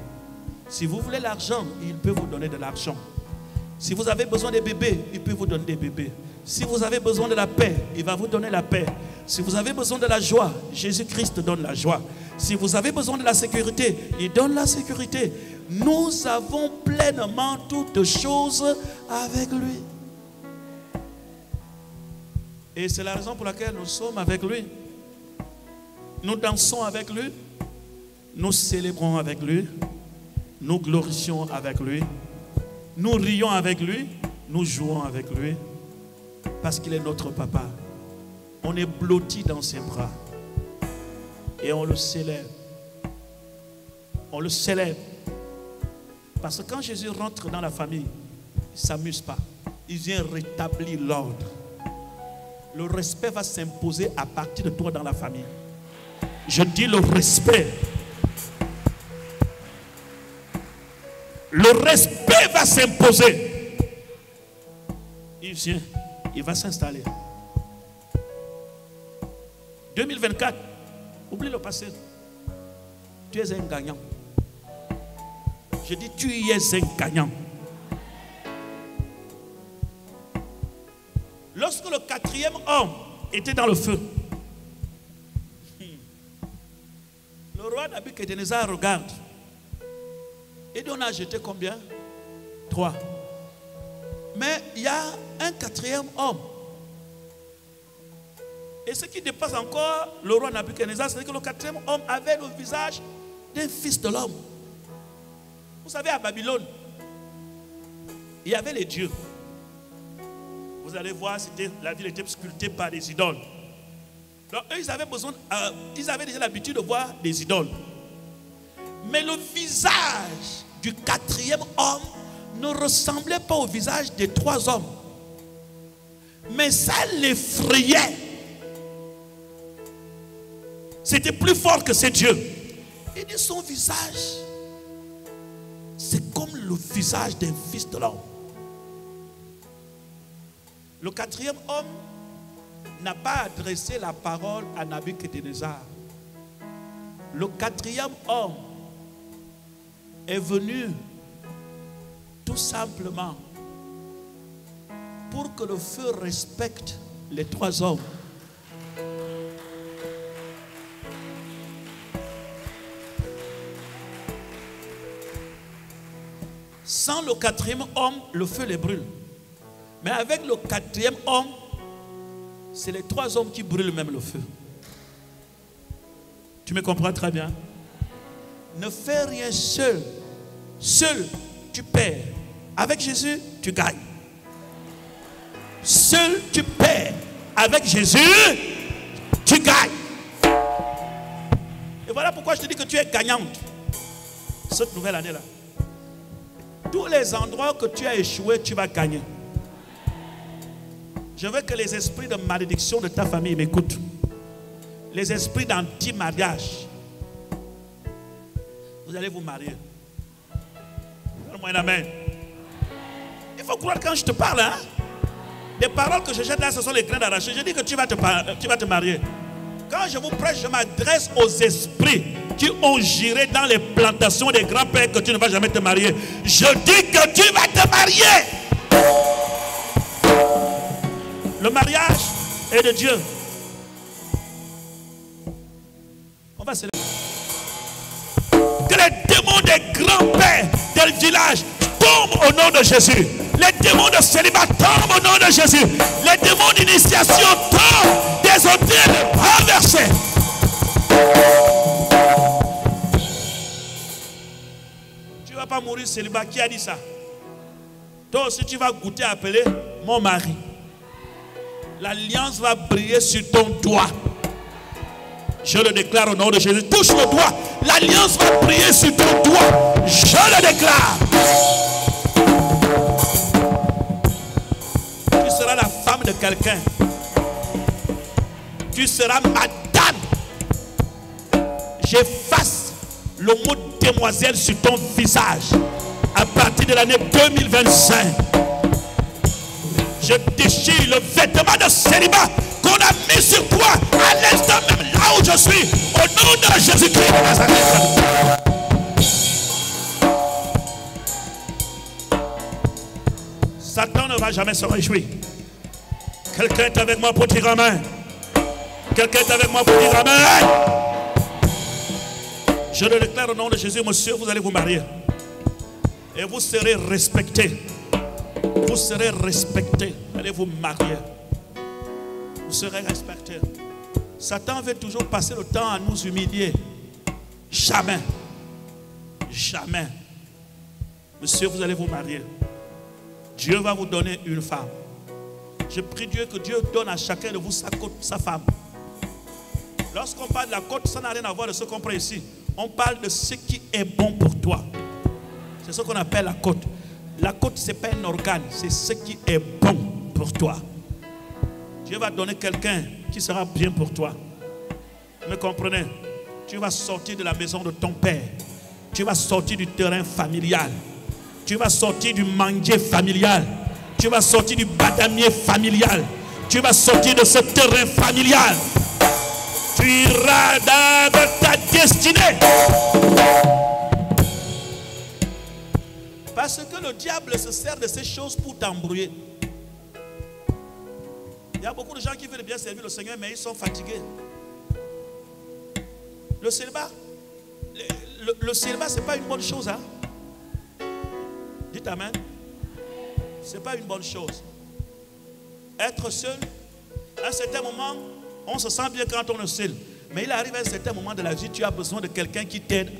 Si vous voulez l'argent, il peut vous donner de l'argent. Si vous avez besoin de bébés, il peut vous donner des bébés. Si vous avez besoin de la paix, il va vous donner la paix. Si vous avez besoin de la joie, Jésus-Christ donne la joie. Si vous avez besoin de la sécurité, il donne la sécurité. Nous avons pleinement toutes choses avec lui. Et c'est la raison pour laquelle nous sommes avec lui. Nous dansons avec lui. Nous célébrons avec lui. Nous glorifions avec lui. Nous rions avec lui. Nous jouons avec lui. Parce qu'il est notre papa. On est blotti dans ses bras. Et on le célèbre. On le célèbre. Parce que quand Jésus rentre dans la famille, il ne s'amuse pas. Il vient rétablir l'ordre. Le respect va s'imposer à partir de toi dans la famille. Je dis le respect. Le respect va s'imposer. Il vient, il va s'installer. 2024, oublie le passé. Tu es un gagnant. Je dis, tu y es un gagnant. Lorsque le 4e homme était dans le feu, le roi Nabuchodonosor regarde. Et on a jeté combien? 3. Mais il y a un 4e homme. Et ce qui dépasse encore le roi Nabuchodonosor, c'est que le 4e homme avait le visage d'un fils de l'homme. Vous savez, à Babylone, il y avait les dieux. Vous allez voir, la ville était sculptée par des idoles. Donc eux, ils avaient déjà l'habitude de voir des idoles. Mais le visage du 4e homme ne ressemblait pas au visage des 3 hommes. Mais ça l'effrayait. C'était plus fort que ces dieux. Il dit, son visage, c'est comme le visage d'un fils de l'homme. Le 4e homme n'a pas adressé la parole à Nabuchodonosor. Le 4e homme est venu tout simplement pour que le feu respecte les 3 hommes. Sans le 4e homme, le feu les brûle. Mais avec le 4e homme, c'est les 3 hommes qui brûlent même le feu. Tu me comprends très bien? Ne fais rien seul. Seul, tu perds. Avec Jésus, tu gagnes. Seul, tu perds. Avec Jésus, tu gagnes. Et voilà pourquoi je te dis que tu es gagnante. Cette nouvelle année-là. Tous les endroits que tu as échoué, tu vas gagner. Je veux que les esprits de malédiction de ta famille m'écoutent. Les esprits d'anti-mariage. Vous allez vous marier. Donne-moi un amen. Il faut croire quand je te parle. Hein? Les paroles que je jette là, ce sont les grains d'arachide. Je dis que tu vas te marier. Quand je vous prêche, je m'adresse aux esprits qui ont géré dans les plantations des grands-pères que tu ne vas jamais te marier. Je dis que tu vas te marier. Le mariage est de Dieu. On va célébrer. Que les démons des grands-pères del village tombent au nom de Jésus. Les démons de célibat tombent au nom de Jésus. Les démons d'initiation tombent. Des hôtels renversés. Tu ne vas pas mourir célibat. Qui a dit ça? Toi aussi tu vas goûter à appeler mon mari. L'alliance va briller sur ton doigt. Je le déclare au nom de Jésus. Touche le doigt. L'alliance va briller sur ton doigt. Je le déclare. seras la femme de quelqu'un. Tu seras madame. J'efface le mot demoiselle sur ton visage. À partir de l'année 2025, je déchire le vêtement de célibat qu'on a mis sur toi à l'instant même là où je suis. Au nom de Jésus-Christ de Nazareth. Satan ne va jamais se réjouir. Quelqu'un est avec moi pour dire amen. Quelqu'un est avec moi pour dire amen. Je le déclare au nom de Jésus, monsieur, vous allez vous marier. Et vous serez respecté. Vous serez respecté. Vous allez vous marier. Vous serez respecté. Satan veut toujours passer le temps à nous humilier. Jamais. Jamais. Monsieur, vous allez vous marier. Dieu va vous donner une femme. Je prie Dieu que Dieu donne à chacun de vous sa côte, sa femme. Lorsqu'on parle de la côte, ça n'a rien à voir de ce qu'on prend ici. On parle de ce qui est bon pour toi. C'est ce qu'on appelle la côte. La côte, ce n'est pas un organe, c'est ce qui est bon pour toi. Dieu va donner quelqu'un qui sera bien pour toi. Vous me comprenez? Tu vas sortir de la maison de ton père. Tu vas sortir du terrain familial. Tu vas sortir du manguier familial. Tu vas sortir du badamier familial. Tu vas sortir de ce terrain familial. Tu iras dans ta destinée. Parce que le diable se sert de ces choses pour t'embrouiller. Il y a beaucoup de gens qui veulent bien servir le Seigneur, mais ils sont fatigués. Le célibat, le célibat, ce n'est pas une bonne chose. Hein? Dites amen. Ce n'est pas une bonne chose. Être seul, à un certain moment, on se sent bien quand on est seul. Mais il arrive à un certain moment de la vie, tu as besoin de quelqu'un qui t'aide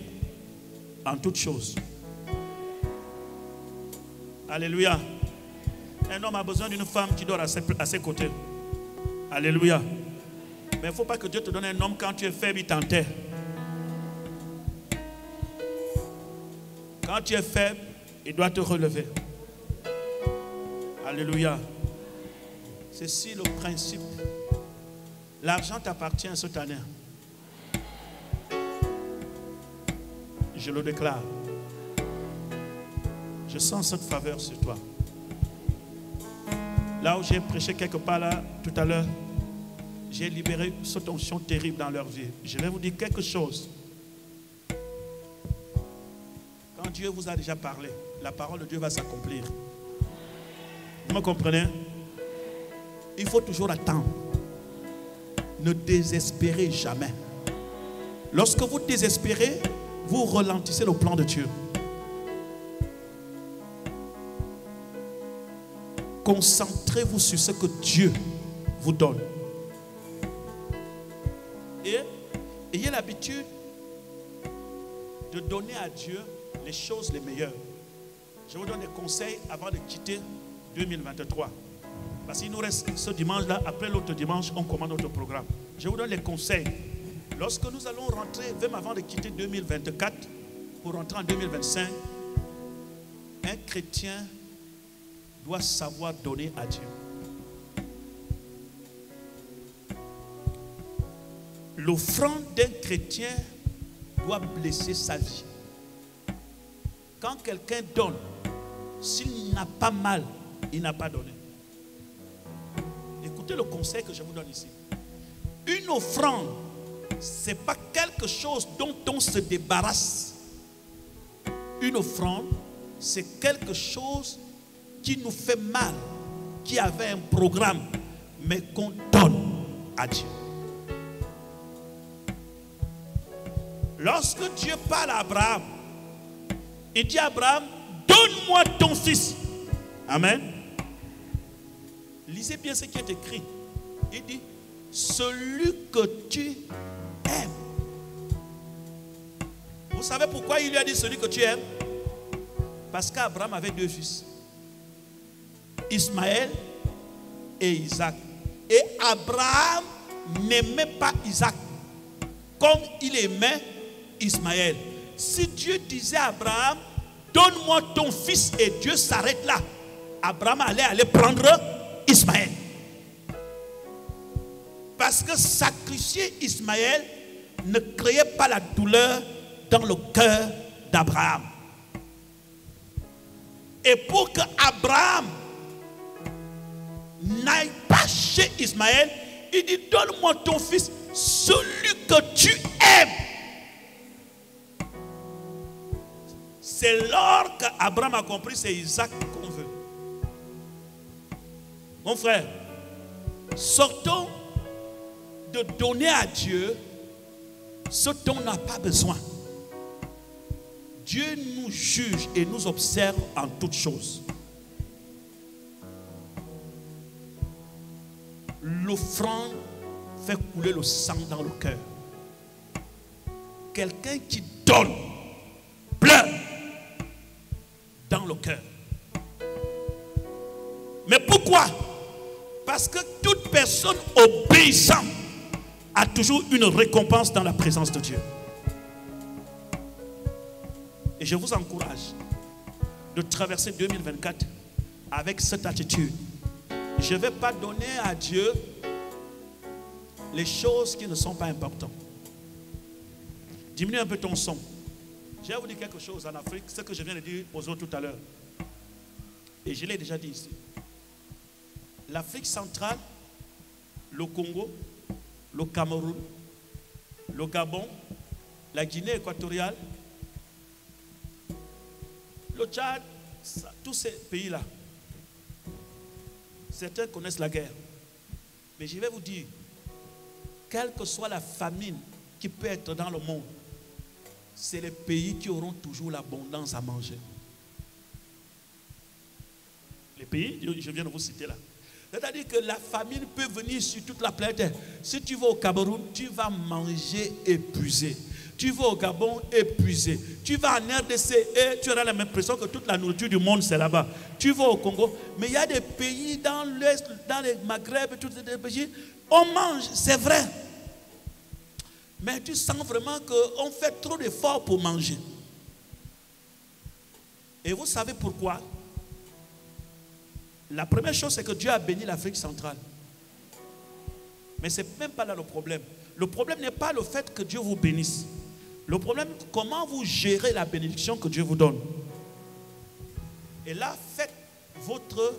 en toutes choses. Alléluia. Un homme a besoin d'une femme qui dort à ses côtés. Alléluia. Mais il ne faut pas que Dieu te donne un homme quand tu es faible, il t'enterre. Quand tu es faible, il doit te relever. Alléluia. C'est si le principe. L'argent t'appartient cette année. Je le déclare. Je sens cette faveur sur toi. Là où j'ai prêché quelque part là, tout à l'heure, j'ai libéré cette onction terrible dans leur vie. Je vais vous dire quelque chose. Quand Dieu vous a déjà parlé, la parole de Dieu va s'accomplir. Vous me comprenez? Il faut toujours attendre. Ne désespérez jamais. Lorsque vous désespérez, vous ralentissez le plan de Dieu. Concentrez-vous sur ce que Dieu vous donne. Et ayez l'habitude de donner à Dieu les choses les meilleures. Je vous donne des conseils avant de quitter 2023. Parce qu'il nous reste ce dimanche-là. Après l'autre dimanche, on commande notre programme. Je vous donne les conseils. Lorsque nous allons rentrer, même avant de quitter 2024, pour rentrer en 2025, un chrétien doit savoir donner à Dieu. L'offrande d'un chrétien doit blesser sa vie. Quand quelqu'un donne, s'il n'a pas mal, il n'a pas donné. Écoutez le conseil que je vous donne ici. Une offrande, ce n'est pas quelque chose dont on se débarrasse. Une offrande, c'est quelque chose qui nous fait mal, qui avait un programme, mais qu'on donne à Dieu. Lorsque Dieu parle à Abraham, il dit à Abraham, donne-moi ton fils. Amen. Lisez bien ce qui est écrit. Il dit, celui que tu aimes. Vous savez pourquoi il lui a dit celui que tu aimes? Parce qu'Abraham avait deux fils. Ismaël et Isaac. Et Abraham n'aimait pas Isaac comme il aimait Ismaël. Si Dieu disait à Abraham, donne-moi ton fils, et Dieu s'arrête là, Abraham allait prendre Ismaël. Parce que sacrifier Ismaël ne créait pas la douleur dans le cœur d'Abraham. Et pour que Abraham n'aille pas chez Ismaël, il dit, donne-moi ton fils, celui que tu aimes. C'est lors qu'Abraham a compris, c'est Isaac qu'on veut. Mon frère, sortons de donner à Dieu ce dont on n'a pas besoin. Dieu nous juge et nous observe en toutes choses. L'offrande fait couler le sang dans le cœur. Quelqu'un qui donne pleure dans le cœur. Mais pourquoi? Parce que toute personne obéissante a toujours une récompense dans la présence de Dieu. Et je vous encourage de traverser 2024 avec cette attitude. Je ne vais pas donner à Dieu les choses qui ne sont pas importantes. Diminue un peu ton son. Je vais vous dire quelque chose en Afrique, ce que je viens de dire aux autres tout à l'heure. Et je l'ai déjà dit ici. L'Afrique centrale, le Congo, le Cameroun, le Gabon, la Guinée équatoriale, le Tchad, tous ces pays-là, certains connaissent la guerre. Mais je vais vous dire, quelle que soit la famine qui peut être dans le monde, c'est les pays qui auront toujours l'abondance à manger. Les pays, je viens de vous citer là. C'est-à-dire que la famine peut venir sur toute la planète. Si tu vas au Cameroun, tu vas manger épuisé. Tu vas au Gabon épuisé. Tu vas en RDC et tu auras la même impression que toute la nourriture du monde c'est là-bas. Tu vas au Congo, mais il y a des pays dans l'Est, dans les Maghreb, tous les pays, on mange, c'est vrai. Mais tu sens vraiment qu'on fait trop d'efforts pour manger. Et vous savez pourquoi? La première chose, c'est que Dieu a béni l'Afrique centrale. Mais ce n'est même pas là le problème. Le problème n'est pas le fait que Dieu vous bénisse. Le problème, comment vous gérez la bénédiction que Dieu vous donne. Et là, faites votre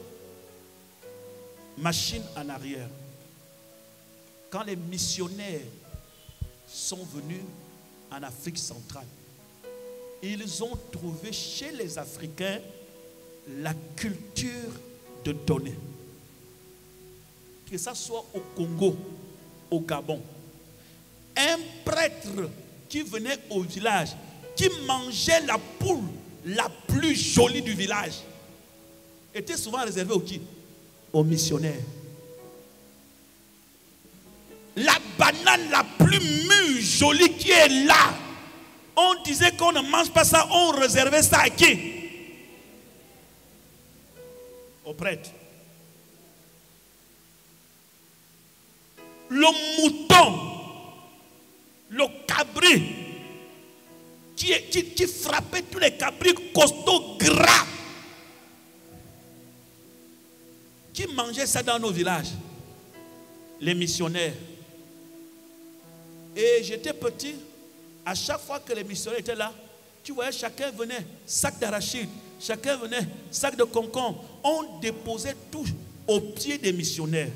machine en arrière. Quand les missionnaires sont venus en Afrique centrale, ils ont trouvé chez les Africains la culture de donner. Que ça soit au Congo, au Gabon, un prêtre qui venait au village, qui mangeait la poule la plus jolie du village, était souvent réservé aux qui? Aux missionnaires. La banane la plus mûre, jolie qui est là, on disait qu'on ne mange pas ça, on réservait ça à qui? Aux prêtres. Le mouton, le cabri, qui frappait tous les cabris costauds, gras, qui mangeait ça dans nos villages? Les missionnaires. Et j'étais petit, à chaque fois que les missionnaires étaient là, tu voyais, chacun venait, sac d'arachide, chacun venait, sac de concombre. On déposait tout aux pieds des missionnaires.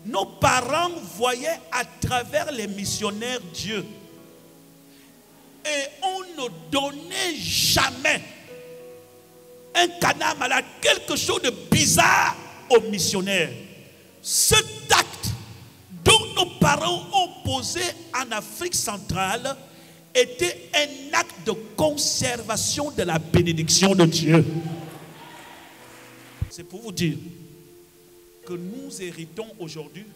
Nos parents voyaient à travers les missionnaires Dieu. Et on ne donnait jamais un canard malade, quelque chose de bizarre aux missionnaires. Cet acte dont nos parents ont posé en Afrique centrale était un acte de conservation de la bénédiction de Dieu. C'est pour vous dire que nous héritons aujourd'hui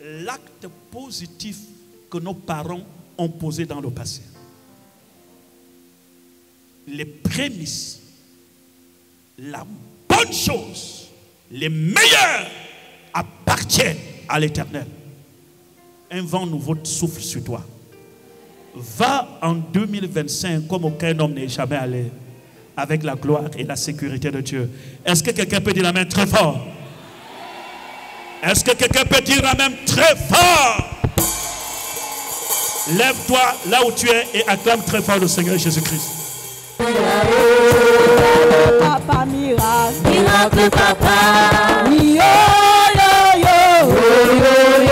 l'acte positif que nos parents ont posé dans le passé. Les prémices, la bonne chose, les meilleurs appartiennent à l'Éternel. Un vent nouveau souffle sur toi. Va en 2025 comme aucun homme n'est jamais allé, avec la gloire et la sécurité de Dieu. Est-ce que quelqu'un peut dire la main très fort? Est-ce que quelqu'un peut dire amen très fort? Lève-toi là où tu es et acclame très fort le Seigneur Jésus-Christ. Papa miracle, miracle papa. Yo yo yo yo yo yo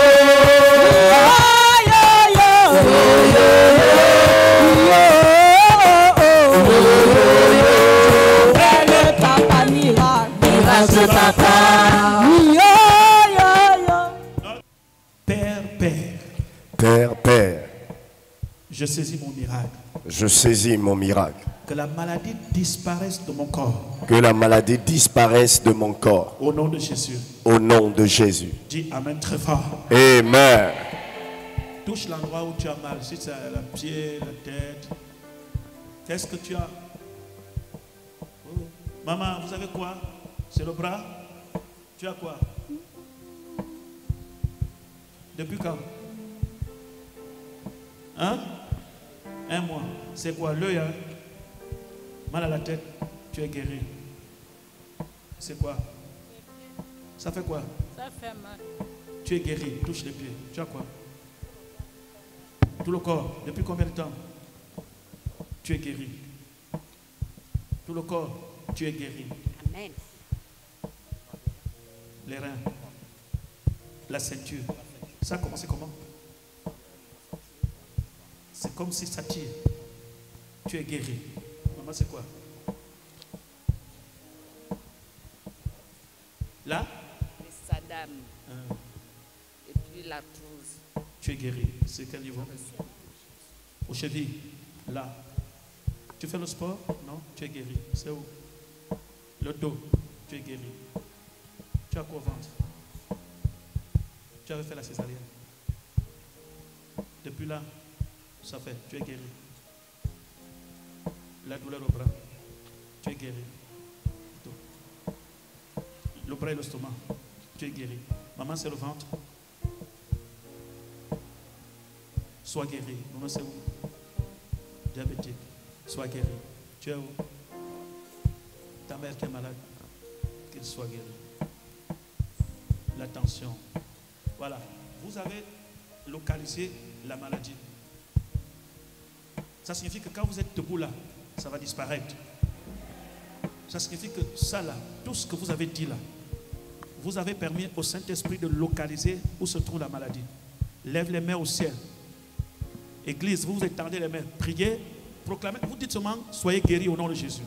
papa miracle, miracle papa. Yo yo yo. Père, Père. Père, Père. Je saisis mon miracle. Je saisis mon miracle. Que la maladie disparaisse de mon corps. Que la maladie disparaisse de mon corps. Au nom de Jésus. Au nom de Jésus. Dis amen très fort. Amen. Touche l'endroit où tu as mal. Si c'est la pied, la tête. Qu'est-ce que tu as? Oh. Maman, vous savez quoi? C'est le bras? Tu as quoi? Depuis quand? Hein? Un mois. C'est quoi? L'œil, hein? Mal à la tête, tu es guéri. C'est quoi? Ça fait quoi? Ça fait mal. Tu es guéri, touche les pieds. Tu as quoi? Tout le corps. Depuis combien de temps? Tu es guéri. Tout le corps, tu es guéri. Amen. Les reins. La ceinture. Ça a commencé comment? C'est comme si ça tire. Tu es guéri. Maman, c'est quoi? Là? Les Saddam. Et puis la trousse. Tu es guéri. C'est quel niveau? Aux chevilles. Là. Tu fais le sport? Non? Tu es guéri. C'est où? Le dos. Tu es guéri. Tu as quoi au ventre? Tu avais fait la césarienne. Depuis là, ça fait. Tu es guéri. La douleur au bras. Tu es guéri. Le bras et le stomac. Tu es guéri. Maman, c'est le ventre. Sois guéri. Maman, c'est où? Diabétique. Sois guéri. Tu es où? Ta mère qui est malade. Qu'elle soit guérie. La tension. Voilà. Vous avez localisé la maladie. Ça signifie que quand vous êtes debout là, ça va disparaître. Ça signifie que ça là, tout ce que vous avez dit là, vous avez permis au Saint-Esprit de localiser où se trouve la maladie. Lève les mains au ciel. Église, vous vous étendez les mains. Priez, proclamez. Vous dites seulement, soyez guéris au nom de Jésus.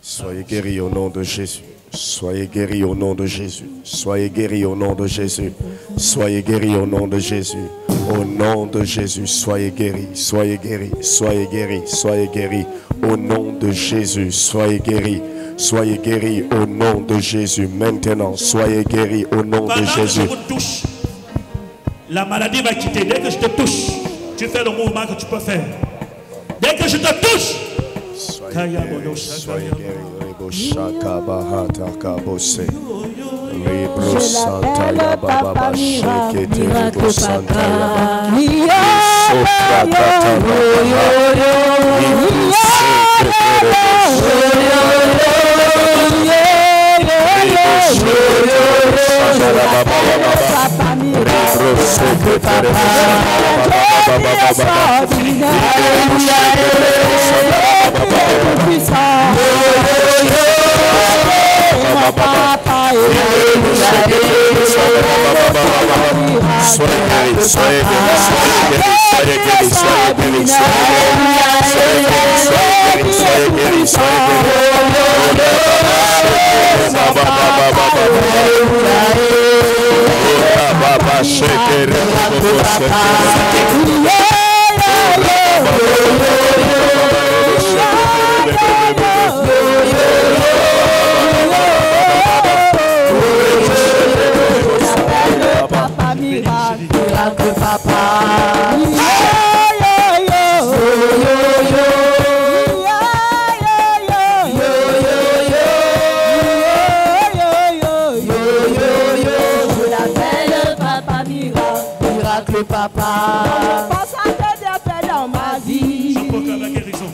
Soyez guéris au nom de Jésus. Soyez guéris au nom de Jésus. Soyez guéris au nom de Jésus. Soyez guéris au nom de Jésus. Au nom de Jésus, soyez guéris. Soyez guéris. Soyez guéris. Soyez guéris. Au nom de Jésus, soyez guéris. Soyez guéris au nom de Jésus. Maintenant, soyez guéris au nom de Jésus. Pendant que je vous touche, la maladie va quitter. Dès que je te touche, tu fais le mouvement que tu peux faire. Dès que je te touche, soyez guéris. Soyez guéris. Shaka bahata kabose. Libro Santa ya baba shake te Santa ya. Sopra kata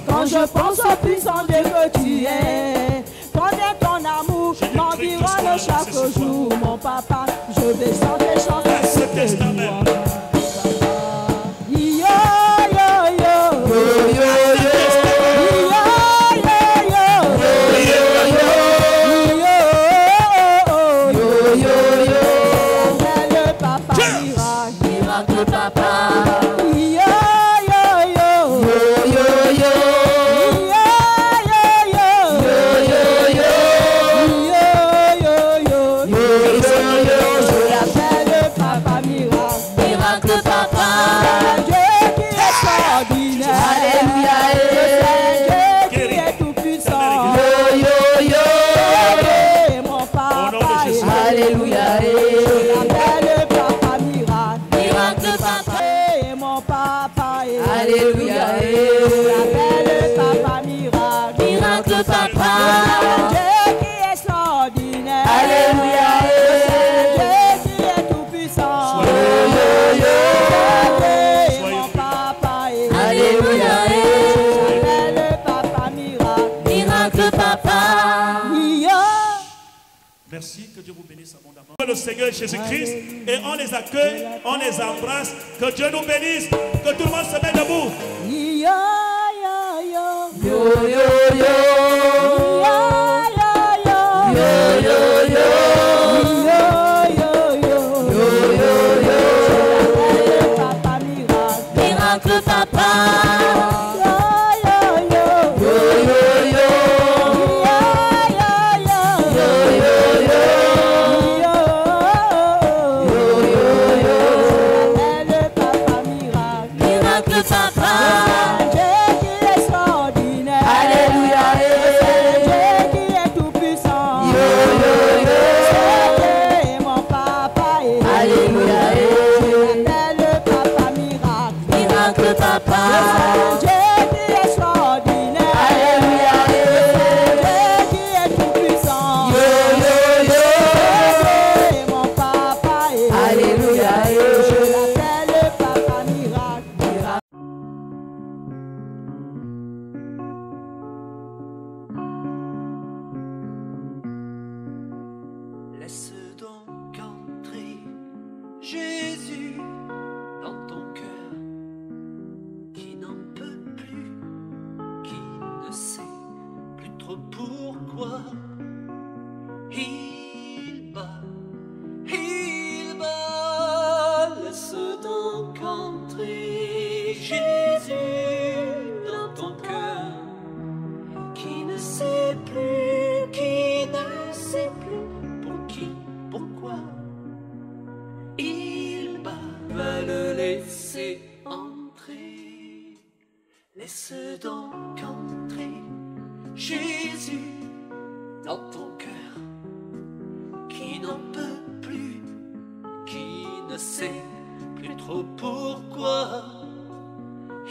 Quand je pense au puissant Dieu que tu es, combien ton amour m'en qui rend chaque jour, mon papa. Je vais chanter, chanter ce testament. Merci, que Dieu vous bénisse abondamment. Le Seigneur Jésus-Christ, et on les accueille, on les embrasse. Que Dieu nous bénisse, que tout le monde se mette debout. Yo, yo, yo. Laisse donc entrer Jésus dans ton cœur, qui n'en peut plus, qui ne sait plus trop pourquoi.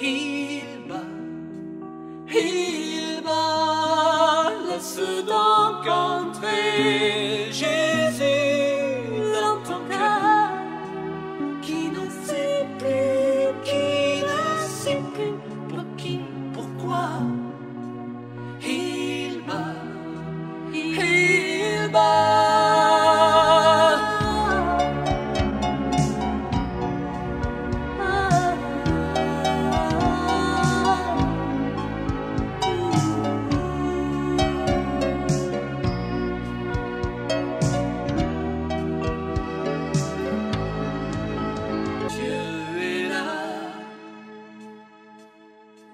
Il bat, laisse donc entrer Jésus dans ton cœur, qui n'en sait plus, qui ne sait plus pour qui, pourquoi. Il bat.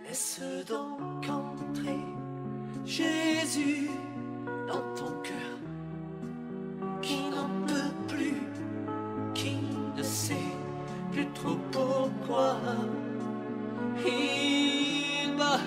Laisse donc entrer Jésus dans ton cœur, qui n'en peut plus, qui ne sait plus trop pourquoi. Il bat.